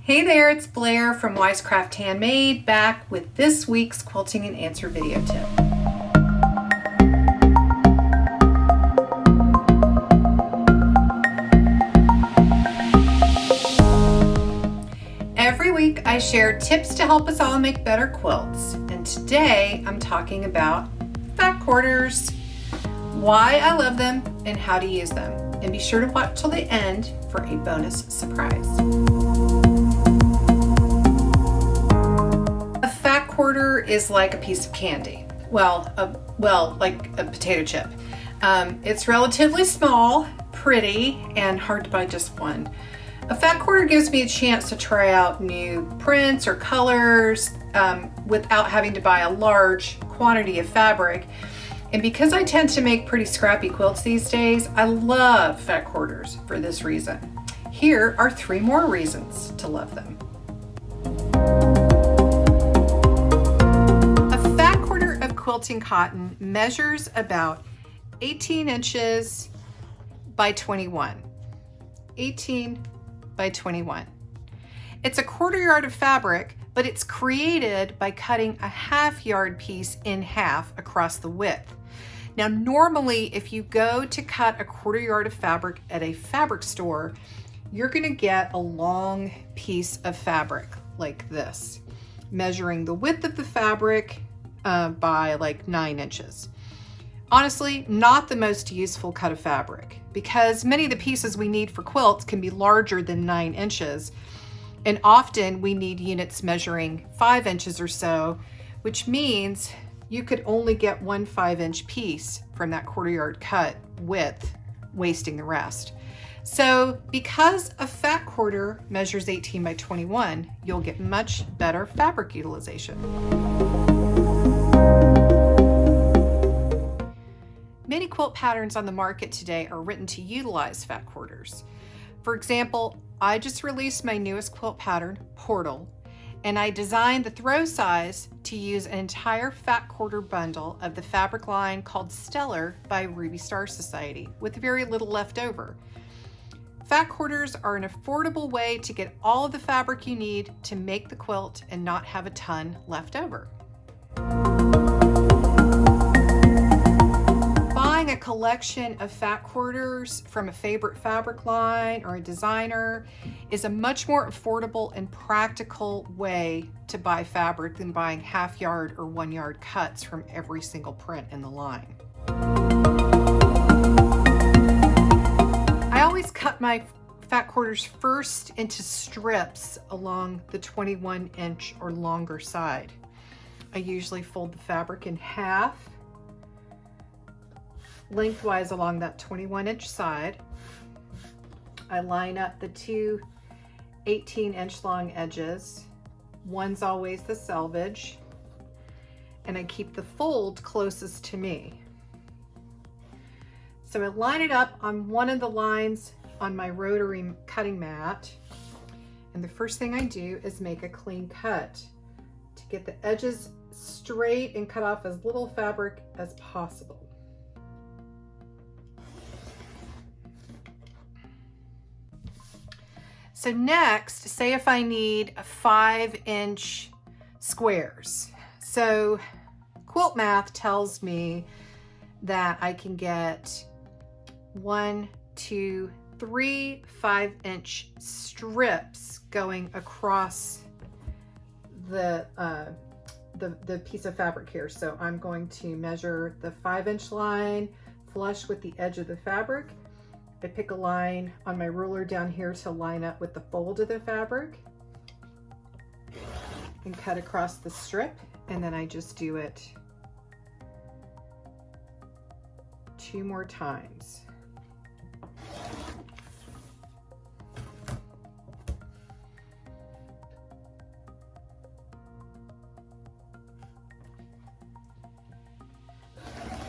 Hey there, it's Blair from Wisecraft Handmade, back with this week's quilting and answer video tip. Every week I share tips to help us all make better quilts, and today I'm talking about fat quarters, why I love them, and how to use them. And be sure to watch till the end for a bonus surprise. A fat quarter is like a piece of candy. Well, like a potato chip. It's relatively small, pretty, and hard to buy just one. A fat quarter gives me a chance to try out new prints or colors without having to buy a large quantity of fabric. And because I tend to make pretty scrappy quilts these days, I love fat quarters for this reason. Here are 3 more reasons to love them. A fat quarter of quilting cotton measures about 18 inches by 21. 18 by 21. It's a 1/4 yard of fabric, but it's created by cutting a 1/2 yard piece in half across the width. Now, normally, if you go to cut a 1/4 yard of fabric at a fabric store, you're gonna get a long piece of fabric like this, measuring the width of the fabric by like 9 inches. Honestly, not the most useful cut of fabric because many of the pieces we need for quilts can be larger than 9 inches. And often we need units measuring 5 inches or so, which means you could only get one 5-inch piece from that 1/4 yard cut width, wasting the rest. So because a fat quarter measures 18 by 21, you'll get much better fabric utilization. Many quilt patterns on the market today are written to utilize fat quarters. For example, I just released my newest quilt pattern, Portal, and I designed the throw size to use an entire fat quarter bundle of the fabric line called Stellar by Ruby Star Society with very little left over. Fat quarters are an affordable way to get all of the fabric you need to make the quilt and not have a ton left over. Buying a collection of fat quarters from a favorite fabric line or a designer is a much more affordable and practical way to buy fabric than buying 1/2 yard or 1 yard cuts from every single print in the line. I always cut my fat quarters first into strips along the 21-inch or longer side. I usually fold the fabric in half lengthwise along that 21-inch side. I line up the 2 18-inch long edges. One's always the selvage, and I keep the fold closest to me. So I line it up on one of the lines on my rotary cutting mat, and the first thing I do is make a clean cut to get the edges straight and cut off as little fabric as possible. So next, say if I need 5-inch squares. So quilt math tells me that I can get 1, 2, 3 5-inch strips going across the piece of fabric here. So I'm going to measure the 5-inch line flush with the edge of the fabric. I pick a line on my ruler down here to line up with the fold of the fabric and cut across the strip, and then I just do it 2 more times.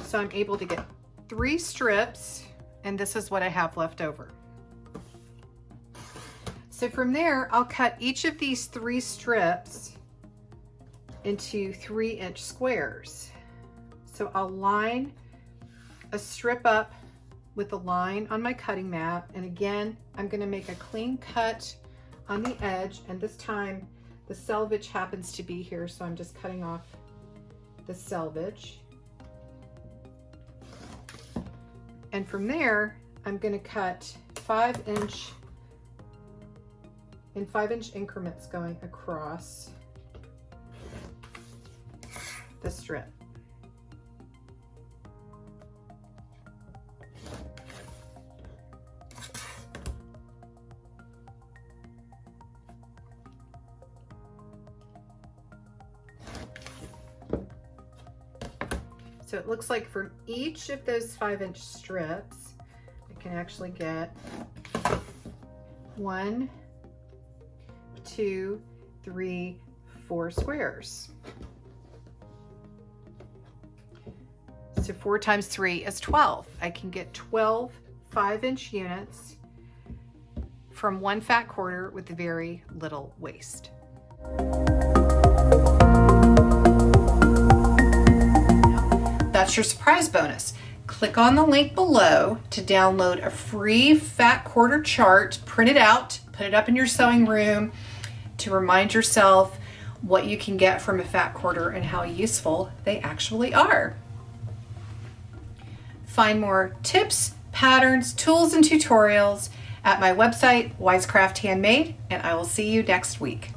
So I'm able to get 3 strips, and this is what I have left over. So from there, I'll cut each of these 3 strips into 3-inch squares. So I'll line a strip up with a line on my cutting mat, and again, I'm going to make a clean cut on the edge, and this time the selvage happens to be here, so I'm just cutting off the selvage. And from there, I'm going to cut 5-inch in 5-inch increments going across the strip. So it looks like from each of those 5-inch strips, I can actually get 1, 2, 3, 4 squares. So 4 times 3 is 12. I can get 12 5-inch units from one fat quarter with very little waste. That's your surprise bonus. Click on the link below to download a free fat quarter chart, print it out, put it up in your sewing room to remind yourself what you can get from a fat quarter and how useful they actually are. Find more tips, patterns, tools, and tutorials at my website, Wisecraft Handmade, and I will see you next week.